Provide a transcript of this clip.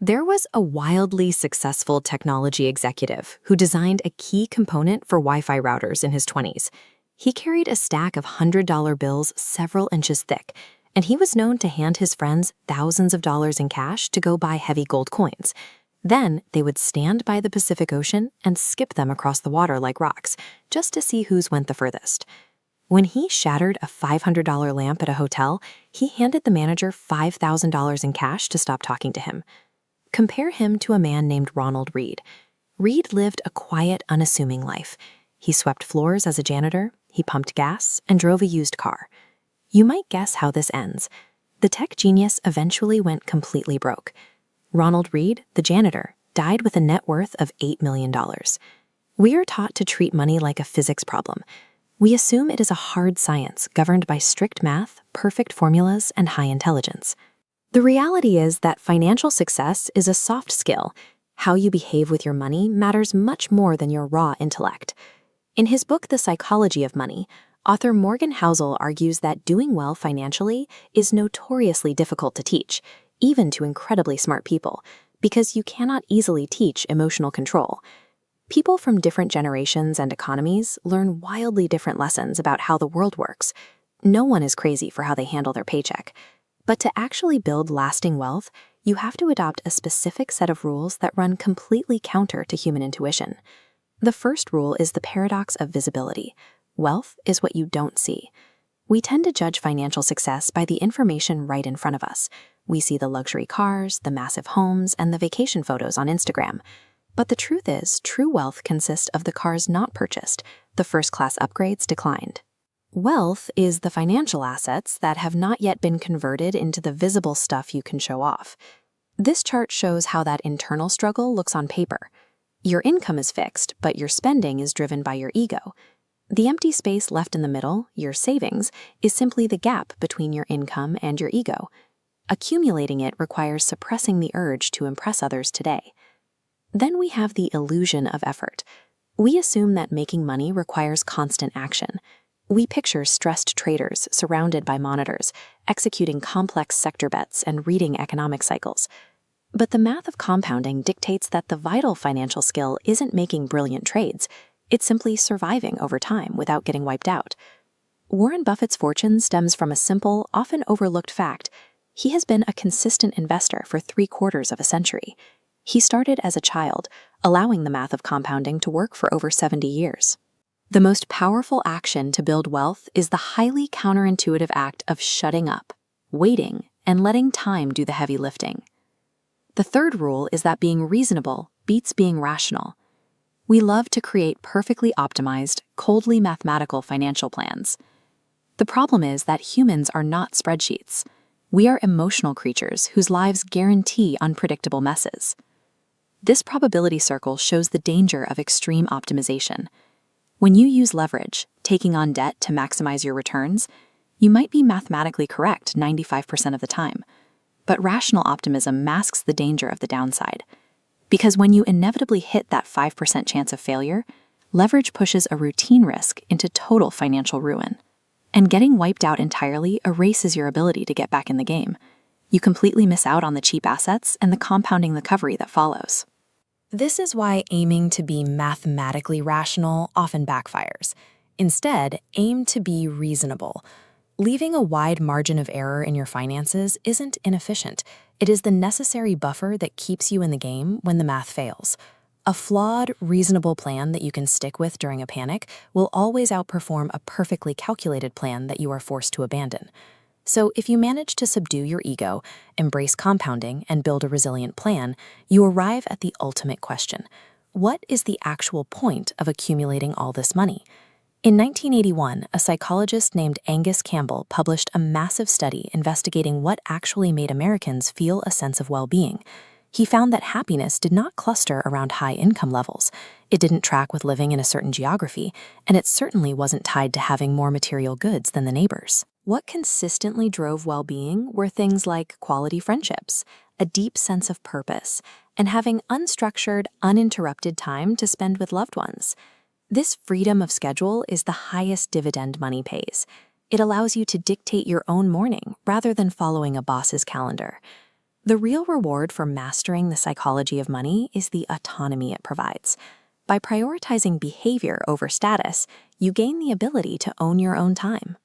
There was a wildly successful technology executive who designed a key component for Wi-Fi routers in his 20s. He carried a stack of $100 bills several inches thick, and he was known to hand his friends thousands of dollars in cash to go buy heavy gold coins. Then they would stand by the Pacific Ocean and skip them across the water like rocks, just to see whose went the furthest. When he shattered a $500 lamp at a hotel, he handed the manager $5,000 in cash to stop talking to him. Compare him to a man named Ronald Reed. Reed lived a quiet, unassuming life. He swept floors as a janitor, he pumped gas, and drove a used car. You might guess how this ends. The tech genius eventually went completely broke. Ronald Reed, the janitor, died with a net worth of $8 million. We are taught to treat money like a physics problem. We assume it is a hard science governed by strict math, perfect formulas, and high intelligence. The reality is that financial success is a soft skill. How you behave with your money matters much more than your raw intellect. In his book, The Psychology of Money, author Morgan Housel argues that doing well financially is notoriously difficult to teach, even to incredibly smart people, because you cannot easily teach emotional control. People from different generations and economies learn wildly different lessons about how the world works. No one is crazy for how they handle their paycheck. But to actually build lasting wealth, you have to adopt a specific set of rules that run completely counter to human intuition. The first rule is the paradox of visibility. Wealth is what you don't see. We tend to judge financial success by the information right in front of us. We see the luxury cars, the massive homes, and the vacation photos on Instagram. But the truth is, true wealth consists of the cars not purchased, the first-class upgrades declined. Wealth is the financial assets that have not yet been converted into the visible stuff you can show off. This chart shows how that internal struggle looks on paper. Your income is fixed, but your spending is driven by your ego. The empty space left in the middle, your savings, is simply the gap between your income and your ego. Accumulating it requires suppressing the urge to impress others today. Then we have the illusion of effort. We assume that making money requires constant action. We picture stressed traders surrounded by monitors, executing complex sector bets and reading economic cycles. But the math of compounding dictates that the vital financial skill isn't making brilliant trades. It's simply surviving over time without getting wiped out. Warren Buffett's fortune stems from a simple, often overlooked fact. He has been a consistent investor for 3/4 of a century. He started as a child, allowing the math of compounding to work for over 70 years. The most powerful action to build wealth is the highly counterintuitive act of shutting up, waiting, and letting time do the heavy lifting. The third rule is that being reasonable beats being rational. We love to create perfectly optimized, coldly mathematical financial plans. The problem is that humans are not spreadsheets. We are emotional creatures whose lives guarantee unpredictable messes. This probability circle shows the danger of extreme optimization. When you use leverage, taking on debt to maximize your returns, you might be mathematically correct 95% of the time. But rational optimism masks the danger of the downside. Because when you inevitably hit that 5% chance of failure, leverage pushes a routine risk into total financial ruin. And getting wiped out entirely erases your ability to get back in the game. You completely miss out on the cheap assets and the compounding recovery that follows. This is why aiming to be mathematically rational often backfires. Instead, aim to be reasonable. Leaving a wide margin of error in your finances isn't inefficient. It is the necessary buffer that keeps you in the game when the math fails. A flawed, reasonable plan that you can stick with during a panic will always outperform a perfectly calculated plan that you are forced to abandon. So if you manage to subdue your ego, embrace compounding, and build a resilient plan, you arrive at the ultimate question. What is the actual point of accumulating all this money? In 1981, a psychologist named Angus Campbell published a massive study investigating what actually made Americans feel a sense of well-being. He found that happiness did not cluster around high income levels. It didn't track with living in a certain geography, and it certainly wasn't tied to having more material goods than the neighbors. What consistently drove well-being were things like quality friendships, a deep sense of purpose, and having unstructured, uninterrupted time to spend with loved ones. This freedom of schedule is the highest dividend money pays. It allows you to dictate your own morning rather than following a boss's calendar. The real reward for mastering the psychology of money is the autonomy it provides. By prioritizing behavior over status, you gain the ability to own your own time.